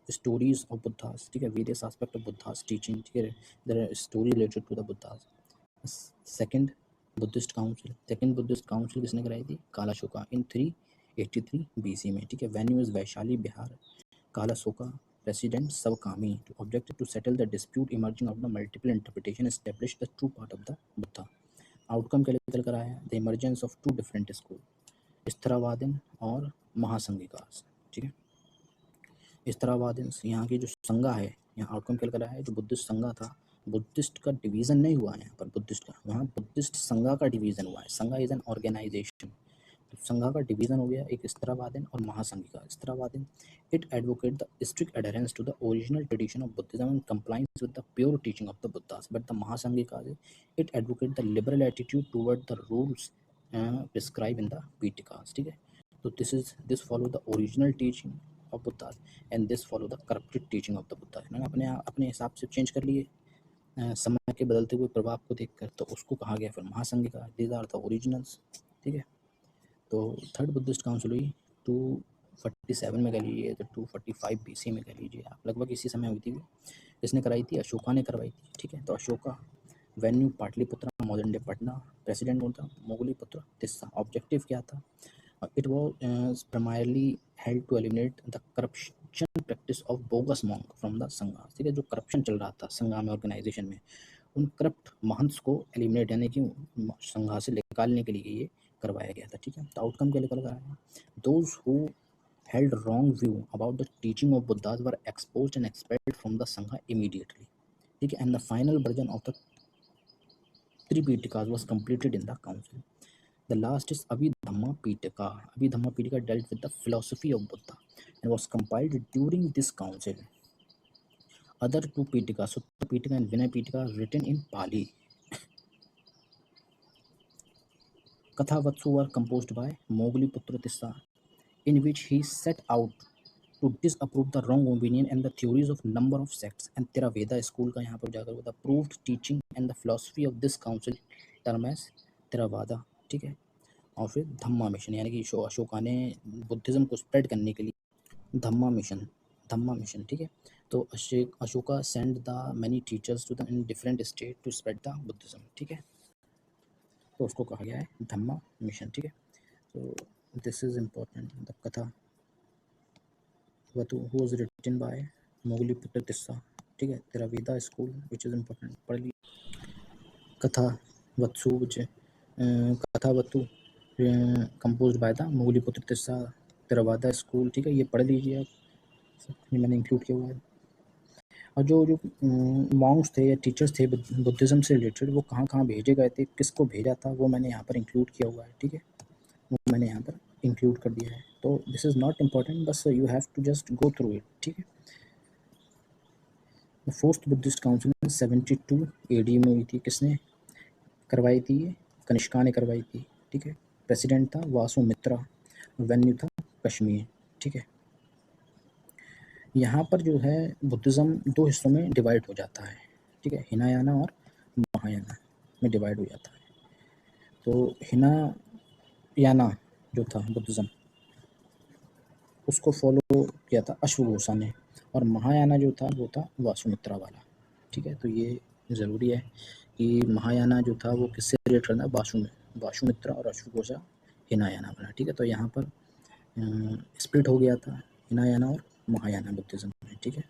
stories of Buddhas, ठीक है, various aspect of Buddhas teaching, ठीक है, there are story related to the Buddhas. Second Buddhist council किसने कराई थी? कालाशोका in 383 BC में, ठीक है. Venue is Vaishali Bihar. Kalashoka president Sabakami to object to settle the dispute emerging out of the multiple interpretation establish the true part of the Buddha. Outcome क्या निकल कर आया? The emergence of two different school, Sthaviravadin और महासंघिकास, ठीक है. स्थरावादिन यहाँ की जो संघा है, यहाँ आउटकम क्या निकल आया है? जो बुद्धिस्ट संघा था, बुद्धिस्ट का डिवीजन नहीं हुआ है यहाँ पर बुद्धिस्ट का, वहाँ बुद्धिस्ट संघा का डिवीजन हुआ है. संघा इज एन ऑर्गेनाइजेशन, संघा का डिवीजन हो गया एक स्थरावादिन और Mahasanghika. Sthaviravadin it advocate the strict adherence to the original tradition of Buddhism and compliance with the pure teaching of the Buddhas. But the Mahasanghika it advocate the liberal attitude toward the rules prescribe in the Pitakas, ठीक है. तो this follow the original teaching of Buddhas and this follow the corrupted teaching of the Buddha. इन्होंने अपने हिसाब से change कर लिए समय के बदलते हुए प्रभाव को देखकर, तो उसको कहा गया फिर Mahasanghika. These are the originals, ठीक है. तो थर्ड बुद्धिस्ट काउंसिल हुई 247 में कह लीजिए, तो 245 BC में कह लीजिए आप, लगभग इसी समय हुई थी. इसने कराई थी? अशोका ने करवाई थी, ठीक है. तो Ashoka. Venue Pataliputra, modern day Patna. President कौन था? मोगलीपुत्र तिस्सा. ऑब्जेक्टिव क्या था? It was primarily held to eliminate the corruption practice of bogus monk from the Sangha, ठीक है. जो करप्शन चल रहा था संघा में, ऑर्गेनाइजेशन में, उन करप्ट महंत्स को एलिमिनेट यानी कि संघा से निकालने के लिए ये करवाया गया था, ठीक है. तो आउटकम क्या निकल कर आया? Those who held wrong view about the teaching of Buddhas were exposed and expelled from the Sangha immediately, ठीक है. And the final version of the Tripitaka was completed in the council. The last is Abhidhamma Pitaka. Abhidhamma Pitaka dealt with the philosophy of Buddha and was compiled during this council. Other two Pitakas, Sutta Pitaka and Vinaya Pitaka, are written in Pali. Kathavatsu were composed by Mogliputra Tissa, in which he set out to disapprove the wrong opinion and the theories of number of sects. And Theravada school का यहाँ पर जाकर the proved teaching and the philosophy of this council term as Theravada, ठीक है. और फिर धम्मा mission, यानी कि अशोका ने बुद्धिज्म को स्प्रेड करने के लिए धम्मा मिशन, ठीक है. तो Ashoka send the many teachers to the in different state to spread the Buddhism, ठीक है. तो उसको कहा गया है धम्मा मिशन, ठीक है. तो दिस इज इम्पोर्टेंट. द कथा who was written by Mogliputra Tissa, ठीक है. Theravada school which is important, पढ़ ली. कथावत्सु composed by the Mogliputra Tissa, Theravada school, ठीक है. ये पढ़ लीजिए आप, ये मैंने इंक्लूड किया हुआ है. और जो मॉन्क्स थे या टीचर्स थे बुद्धिज्म से रिलेटेड, वो कहाँ कहाँ भेजे गए थे, किसको भेजा था, वो मैंने यहाँ पर इंक्लूड किया हुआ है, ठीक है. वो मैंने यहाँ पर इंक्लूड कर दिया है. तो दिस इज़ नॉट इम्पॉर्टेंट, बस you have to just go through it, ठीक है. फोर्थ बुद्धिस्ट काउंसिल 72 AD में हुई थी. किसने करवाई थी? ये कनिष्का ने करवाई थी, ठीक है. प्रेसिडेंट था वासुमित्रा. वेन्यू था कश्मीर, ठीक है. यहाँ पर जो है बुद्धिज़्म दो हिस्सों में डिवाइड हो जाता है, ठीक है, हिनायाना और महायाना में डिवाइड हो जाता है। तो हिनायाना जो था बुद्धिज़्म उसको फॉलो किया था अश्वघोषा ने, और महायाना जो था वो था वासुमित्रा वाला, ठीक है। तो ये ज़रूरी है कि महायाना जो था वो किससे रिलेट करना है, वासुमित्रा और अश्वघोषा हिनायाना बना, ठीक है। तो यहाँ पर स्प्लिट हो गया था हिनायाना और महायाना बुद्धिज़्म में, ठीक है।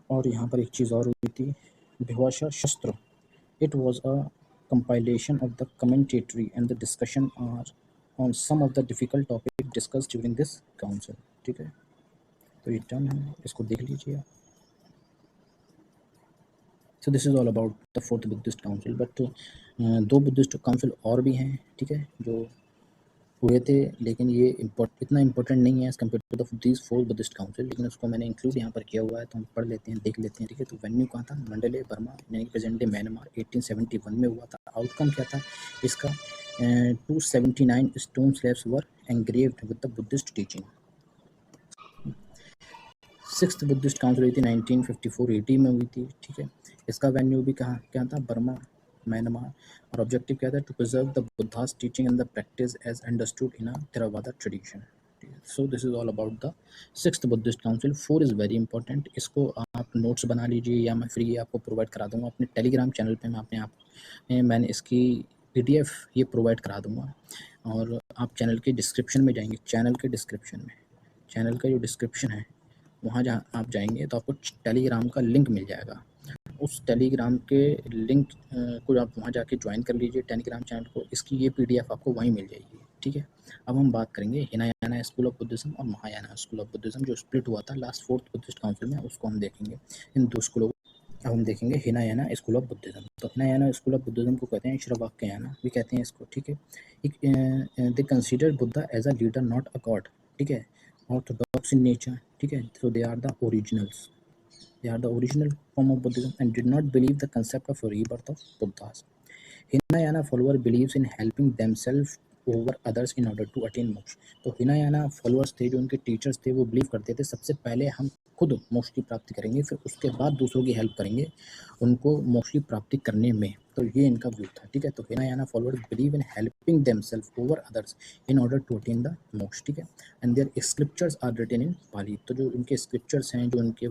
और यहाँ पर एक चीज़ और हुई थी, भिवाशा शस्त्र, it was a compilation of the commentary and the discussion are on some of the difficult topic discussed during this council, ठीक है। तो ये टर्म है, इसको देख लीजिए। So this is all about the fourth Buddhist council, but दो Buddhist council और भी हैं, ठीक है, जो हुए थे, लेकिन ये इतना इम्पोर्टेंट नहीं है as compare to the these four Buddhist council, लेकिन उसको मैंने इंक्लूड यहाँ पर किया हुआ है, तो हम पढ़ लेते हैं, देख लेते हैं, ठीक है। तो वेन्यू कहाँ था, मंडले बर्मा यानी कि प्रेजेंट डे म्यांमार, 1871 में हुआ था। आउटकम क्या था इसका, 279 stone slabs were engraved with the Buddhist teaching. Sixth Buddhist council हुई थी 1954-80 में हुई थी, ठीक है। इसका वेन्यू भी कहाँ क्या था, बर्मा म्यांमार, और ऑब्जेक्टिव क्या था, to preserve the Buddha's teaching and the practice as understood in a Theravada tradition. So this is all about the sixth Buddhist council. 4 is very important, इसको आप नोट्स बना लीजिए या मैं फ्री आपको प्रोवाइड करा दूंगा अपने टेलीग्राम चैनल पे। मैंने इसकी PDF ये प्रोवाइड करा दूंगा, और आप चैनल के डिस्क्रिप्शन में जाएंगे, चैनल का जो डिस्क्रिप्शन है वहाँ जहाँ आप जाएंगे तो आपको टेलीग्राम का लिंक मिल जाएगा। उस टेलीग्राम के लिंक को आप वहाँ जाके ज्वाइन कर लीजिए टेलीग्राम चैनल को, इसकी ये PDF आपको वहीं मिल जाएगी, ठीक है। अब हम बात करेंगे हिनायाना स्कूल ऑफ बुद्धिज्म और महायाना स्कूल ऑफ बुद्धिज्म, जो स्प्लिट हुआ था लास्ट फोर्थ बुद्धिस्ट काउंसिल में, उसको हम देखेंगे, इन दो स्कूलों। अब हम देखेंगे हिनायाना स्कूल ऑफ बुद्धिज्म। तो हिनायाना स्कूल ऑफ बुद्धिज्म को कहते हैं श्रवाक्याना भी कहते हैं इसको, ठीक है। They consider Buddha as a leader not a god, ठीक है, ऑर्थोडॉक्स इन नेचर, ठीक है। So they are the originals, they are the original form of Buddhism and did not believe the concept of rebirth of Buddhas. Hinayana follower believes in helping themselves over others in order to attain मोक्ष। तो Hinayana followers थे, जो उनके teachers थे, वो believe करते थे सबसे पहले हम खुद मोक्ष की प्राप्ति करेंगे, फिर उसके बाद दूसरों की हेल्प करेंगे उनको मोक्ष की प्राप्ति करने में। तो ये इनका व्यू था, ठीक है। तो Hinayana followers believe in helping themselves over others in order to attain the moksha, ठीक है। And their scriptures are written in Pali. तो जो उनके स्क्रिप्चर्स हैं, जो उनके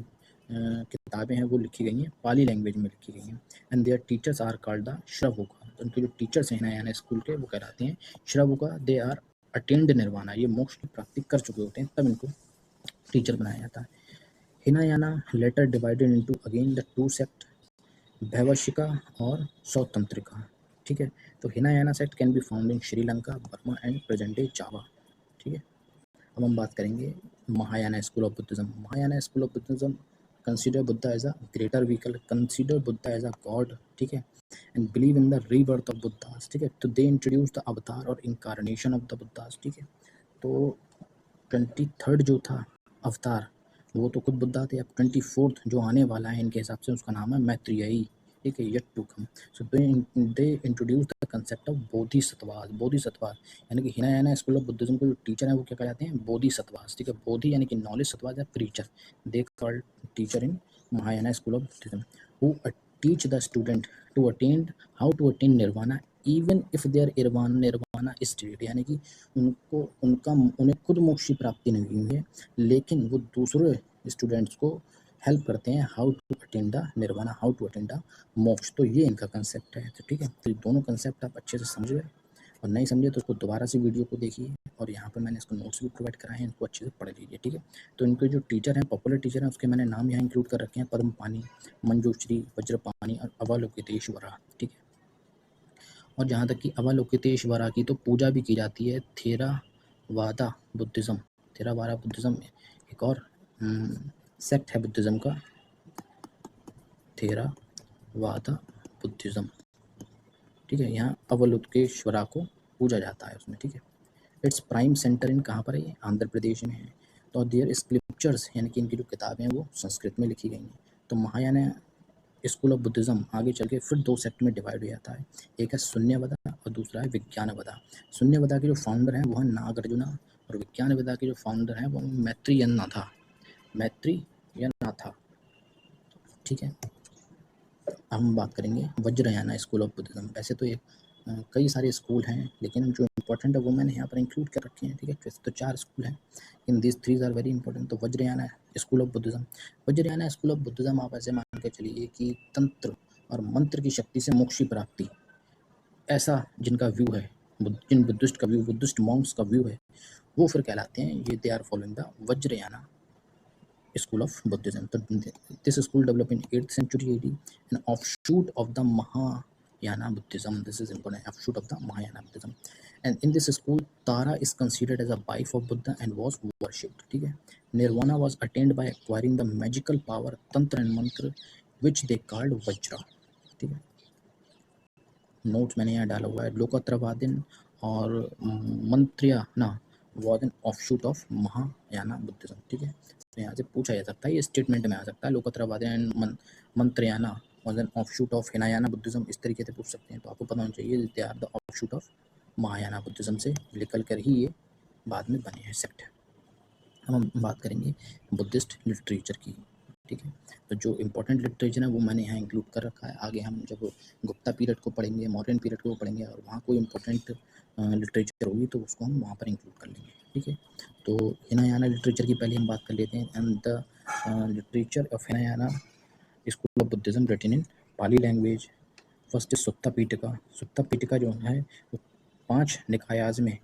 किताबें हैं, वो लिखी गई हैं पाली लैंग्वेज में लिखी गई हैं। And their teachers are called the Shravaka. तो उनके जो टीचर्स हैं हिनायाना स्कूल के, वो कहलाते हैं श्रवुका। दे आर अटेंड निर्वाणा, ये मोक्ष की प्राप्ति कर चुके होते हैं, तब इनको टीचर बनाया जाता है। Hinayana later divided into again the two sect, Vaibhashika और सौतंत्रिका, ठीक है। तो Hinayana sect can be found in Sri Lanka, Burma and present day Java, ठीक है। अब हम बात करेंगे Mahayana school of Buddhism. Mahayana school of Buddhism consider Buddha as a greater vehicle, consider Buddha as a god, ठीक है, and believe in the rebirth of Buddhas, ठीक है। तो they introduce the avatar और incarnation of the Buddhas, ठीक है। तो 23rd जो था अवतार, वो तो खुद बुद्धा थे। अब 24th जो आने वाला है इनके हिसाब से, उसका नाम है मैत्रेयी, ठीक है, yet to come. So they introduce the concept of Bodhisattvas, यानी कि हिनायाना स्कूल ऑफ बुद्धिज्म के जो टीचर हैं वो क्या कहलाते हैं, बोधिसत्वास, ठीक है। बोधि यानी कि नॉलेज, सत्वास या preacher, they called teacher in Mahayana school of Buddhism, who teach the student to attain how to attain nirvana even if their nirvana is dead, यानी कि उन्हें खुद मोक्ष की प्राप्ति नहीं हुई है, लेकिन वो दूसरे स्टूडेंट्स को हेल्प करते हैं how to attain the nirvana, how to attain the moksha. तो ये इनका कंसेप्ट है, तो ठीक है। तो ये दोनों कंसेप्ट आप अच्छे से समझ गए, और नहीं समझे तो उसको दोबारा से वीडियो को देखिए, और यहाँ पर मैंने इसको नोट्स भी प्रोवाइड कराए हैं, इनको अच्छे से पढ़ लीजिए, ठीक है। तो इनके जो टीचर हैं, पॉपुलर टीचर हैं, उसके मैंने नाम यहाँ इंक्लूड कर रखे हैं, पद्मपाणि, मंजूश्री, वज्रपाणि और अवलोकितेश्वरा, ठीक है। और जहाँ तक कि अवलोकितेश्वरा की तो पूजा भी की जाती है, थेरावादा बुद्धिज्म में एक और सेक्ट है बुद्धिज्म का, थेरावादा बुद्धिज्म, ठीक है। यहाँ अवलोकेश्वरा को पूजा जाता है उसमें, ठीक है। इट्स प्राइम सेंटर इन कहाँ पर है, ये आंध्र प्रदेश में है। तो देयर स्क्रिप्चर्स यानी कि इनकी जो किताबें हैं वो संस्कृत में लिखी गई हैं। तो महायाना स्कूल ऑफ बुद्धिज़्म आगे चल के फिर 2 सेक्ट में डिवाइड हो जाता है। एक है शून्यवदा और दूसरा है विज्ञानवदा। शून्यवदा के जो फाउंडर हैं वो हैं नागार्जुना और विज्ञानवदा के जो फाउंडर हैं वो मैत्रेयनाथा। मैत्रेयनाथा, ठीक है। अब हम बात करेंगे वज्रयाना स्कूल ऑफ बुद्धिज़्म। वैसे तो ये कई सारे स्कूल हैं, लेकिन जो इम्पोर्टेंट है वो मैंने यहाँ पर इंक्लूड कर रखे हैं, ठीक है। वैसे तो 4 स्कूल हैं, in this 3 are very important. तो Vajrayana school of Buddhism, Vajrayana school of Buddhism आप ऐसे मान के चलिए कि तंत्र और मंत्र की शक्ति से मोक्ष की प्राप्ति, ऐसा जिनका व्यू है, जिन बुद्धिस्ट का व्यू, बुद्धिस्ट मॉन्क्स का व्यू है, वो फिर कहलाते हैं ये they are following the Vajrayana school of Buddhism. This school developed in 8th century AD, an offshoot of the Mahayana Buddhism. This is important, offshoot of the Mahayana Buddhism. And in this school, Tara is considered as a wife of Buddha and was worshipped. ठीक है. Nirvana was attained by acquiring the magical power Tantra and Mantra, which they called Vajra. ठीक है. Notes मैंने यहाँ डाला हुआ है. लोकोत्तरवादिन और मंत्रियाना was an offshoot of Mahayana Buddhism. ठीक है. तो यहाँ से पूछा जा सकता है, ये स्टेटमेंट में आ सकता है. Lokottaravadi and Mantrayana was an offshoot of Hinayana Buddhism, इस तरीके से पूछ सकते हैं. तो आपको पता होना चाहिए they are the offshoot of Mahayana Buddhism से निकल कर ही ये बाद में बने हैं सेक्ट. अब हम बात करेंगे बुद्धिस्ट लिटरेचर की. ठीक है. तो जो इम्पोर्टेंट लिटरेचर है वो मैंने यहाँ इंक्लूड कर रखा है. आगे हम जब गुप्ता पीरियड को पढ़ेंगे, मॉडर्न पीरियड को पढ़ेंगे और वहाँ कोई इम्पोर्टेंट लिटरेचर होगी तो उसको हम वहाँ पर इंक्लूड कर लेंगे. ठीक है. तो हिनायाना लिटरेचर की पहले हम बात कर लेते हैं. And the literature of Hinayana school of Buddhism written in Pali language. First is Sutta Pitaka. Sutta Pitaka जो है वो 5 निकायाज में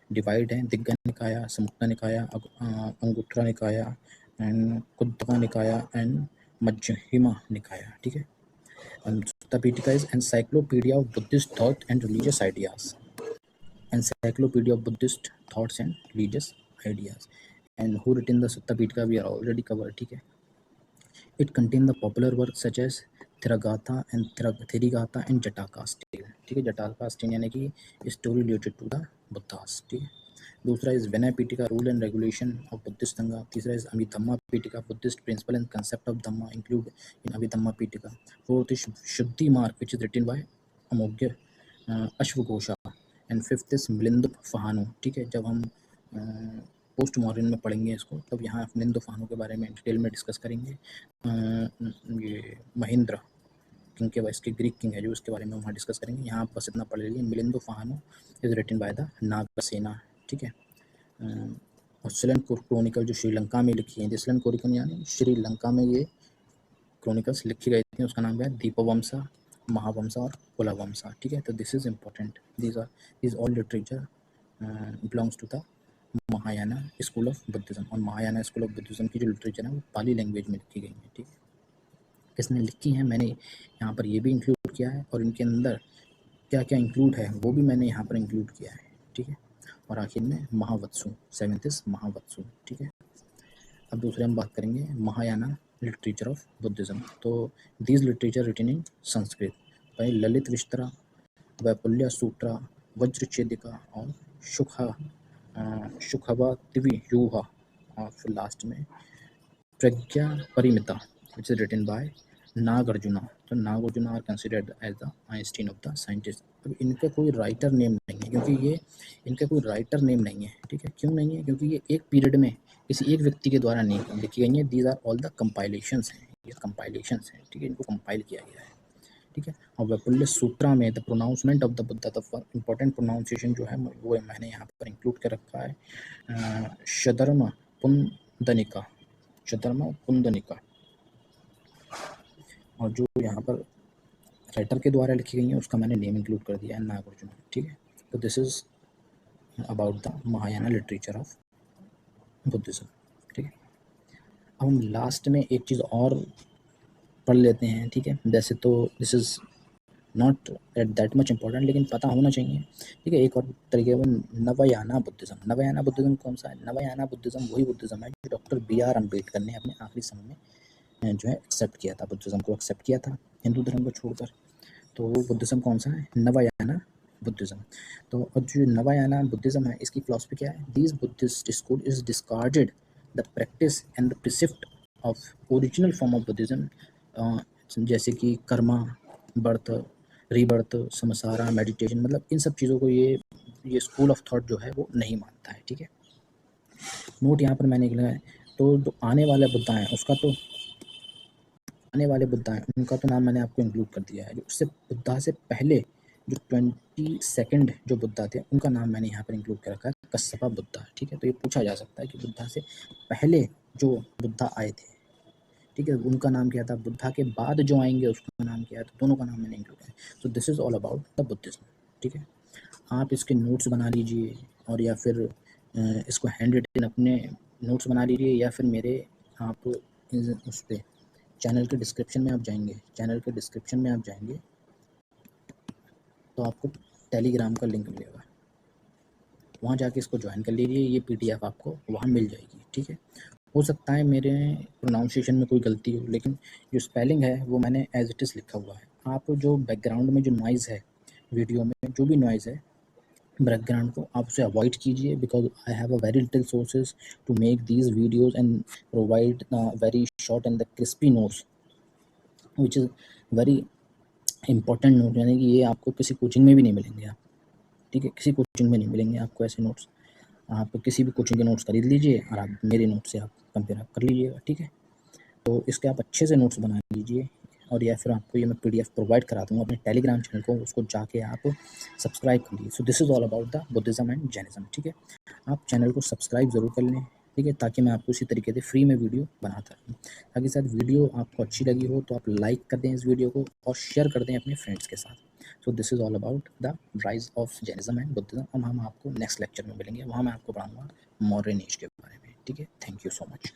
डिवाइड है. दिग्गज निकाया, समुक्ता निकाया, अंगुत्रा निकाया एंड कुद्दका निकाया एंड मध्यहिमा निकाया. ठीक है. Sutta Pitaka is encyclopedia of Buddhist thought and religious ideas. Encyclopedia of Buddhist thoughts and religious ideas. And who written the Sutta Pitaka we are already covered. ठीक है. It contains the popular works such as Theragatha and Therigatha and Jatakas tale. ठीक है. Jatakas tale यानी कि story related to the Buddhas. ठीक है. दूसरा is Vinaya Pitaka rule and regulation of Buddhist sangha. तीसरा is Abhidhamma Pitaka Buddhist principle and concept of dhamma include in Abhidhamma Pitaka. Fourth is Shuddhi Marg which is written by Amoghya अश्वघोषा. And fifth is Milinda Panho. ठीक है. जब हम पोस्ट मॉडर्न में पढ़ेंगे इसको तब यहाँ मिलिंद फहानो के बारे में डिटेल में डिस्कस करेंगे. ये महेंद्र किंग के इसके ग्रीक किंग है जो उसके बारे में वहाँ डिस्कस करेंगे. यहाँ आप बस इतना पढ़ लीजिए. Milinda Panho is written by the Nagasena. ठीक है. और सिलन क्रॉनिकल जो श्रीलंका में लिखी है, सिलन क्रॉनिकल यानी श्रीलंका में ये क्रॉनिकल्स लिखी गई थी. उसका नाम है दीपवंशा, महावंशा और कुलवंशा. ठीक है. तो this is important. these all literature belongs to the Mahayana school of Buddhism. और महायाना स्कूल ऑफ बुद्धिज्म की जो लिटरेचर है वो पाली लैंग्वेज में लिखी गई है. ठीक है. किसने लिखी है मैंने यहाँ पर ये भी इंक्लूड किया है और इनके अंदर क्या क्या इंक्लूड है वो भी मैंने यहाँ पर इंक्लूड किया है. ठीक है. और आखिर में महावत्सु, 7th इज महावत्सु. ठीक है. अब दूसरे हम बात करेंगे महायाना लिटरेचर ऑफ बुद्धिज्म. तो these literature written in Sanskrit by Lalit Vistara, Vaipulya Sutra, Vajracchedika और सुखवा दिव्यूहा. और फिर लास्ट में Prajna Paramita which is written by Nagarjuna. तो Nagarjuna are considered as the Einstein of the scientist. अब इनका कोई राइटर नेम नहीं है क्योंकि ये इनका कोई राइटर नेम नहीं है. ठीक है. क्यों नहीं है? क्योंकि ये एक पीरियड में किसी एक व्यक्ति के द्वारा नहीं लिखी गई हैं. These are all the compilations हैं. ये कंपाइलेशंस हैं. ठीक है. इनको कंपाइल किया गया है. ठीक है. और वैपुल्य सूत्रा में the pronouncement of the Buddha, the important pronunciation जो है वो मैंने यहाँ पर इंक्लूड कर रखा है. शधर्म पुंदनिका, शधर्म पुंदनिका. और जो यहाँ पर राइटर के द्वारा लिखी गई है उसका मैंने नेम इंक्लूड कर दिया है, नागार्जुन. ठीक है. तो this is about the Mahayana literature of Buddhism. ठीक है. अब हम लास्ट में एक चीज़ और पढ़ लेते हैं. ठीक है. वैसे तो this is not at that much important लेकिन पता होना चाहिए. ठीक है. एक और तरीके वो नवयाना बुद्धिज्म. नवयाना बुद्धिज्म कौन सा है? नवयाना बुद्धिज्म वही बुद्धिज्म है जो डॉक्टर B.R. अम्बेडकर ने अपने आखिरी समय में जो है एक्सेप्ट किया था. बुद्धिज्म को एक्सेप्ट किया था हिंदू धर्म को छोड़कर. तो वो बुद्धिज्म कौन सा है? नवयाना बुद्धिज्म. तो और जो नवयाना बुद्धिज्म है इसकी फिलॉसफी क्या है? This Buddhist school is discarded the practice and the precept of original form of Buddhism जैसे कि karma, birth, rebirth, samsara, meditation, मतलब इन सब चीज़ों को ये स्कूल ऑफ थॉट जो है वो नहीं मानता है। ठीक है, नोट यहाँ पर मैंने लिखा है। तो जो आने वाले बुद्धा हैं उनका तो नाम मैंने आपको इंक्लूड कर दिया है। जो उससे बुद्धा से पहले जो 22nd जो बुद्धा थे उनका नाम मैंने यहाँ पर इंक्लूड कर रखा है, कस्सपा बुद्धा। ठीक है, तो ये पूछा जा सकता है कि बुद्धा से पहले जो बुद्धा आए थे, ठीक है, उनका नाम क्या था, बुद्धा के बाद जो आएंगे उसका नाम क्या है, तो दोनों का नाम मैंने इंक्लूड किया। So this is all about the Buddhism. ठीक है, आप इसके नोट्स बना लीजिए, और या फिर इसको हैंड रिटन अपने नोट्स बना लीजिए, या फिर मेरे आप उस पर चैनल के डिस्क्रिप्शन में आप जाएंगे तो आपको टेलीग्राम का लिंक मिलेगा, वहाँ जाके इसको ज्वाइन कर लीजिए। ये PDF आपको वहाँ मिल जाएगी। ठीक है, हो सकता है मेरे प्रोनाउंसिएशन में कोई गलती हो, लेकिन जो स्पेलिंग है वो मैंने एज इट इज़ लिखा हुआ है। आप जो बैकग्राउंड में जो नॉइज़ है, वीडियो में जो भी नॉइज़ है बैकग्राउंड को, आप उसे अवॉइड कीजिए, because I have a very little sources to make these videos and provide very short and the crispy notes which is very important note, यानी कि ये आपको किसी कोचिंग में भी नहीं मिलेंगे। आप, ठीक है, किसी कोचिंग में नहीं मिलेंगे आपको ऐसे नोट्स। आप किसी भी कोचिंग के नोट्स खरीद लीजिए और आप मेरे नोट्स से आप कंपेयर कर लीजिएगा। ठीक है, तो इसके आप अच्छे से नोट्स बना लीजिए, और या फिर आपको ये मैं PDF प्रोवाइड करा दूँगा अपने टेलीग्राम चैनल को, उसको जाके आप सब्सक्राइब कर लीजिए। So this is all about the Buddhism and Jainism. ठीक है, आप चैनल को सब्सक्राइब ज़रूर कर लें, ठीक है, ताकि मैं आपको इसी तरीके से फ्री में वीडियो बनाता रहूँ। ताकि शायद वीडियो आपको अच्छी लगी हो तो आप लाइक कर दें इस वीडियो को और शेयर कर दें अपने फ्रेंड्स के साथ। So this is all about the rise of Jainism and Buddhism. अब हम आपको नेक्स्ट लेक्चर में मिलेंगे, वहाँ मैं आपको पढ़ाऊँगा मॉडर्न एज के बारे में। ठीक है, थैंक यू सो मच।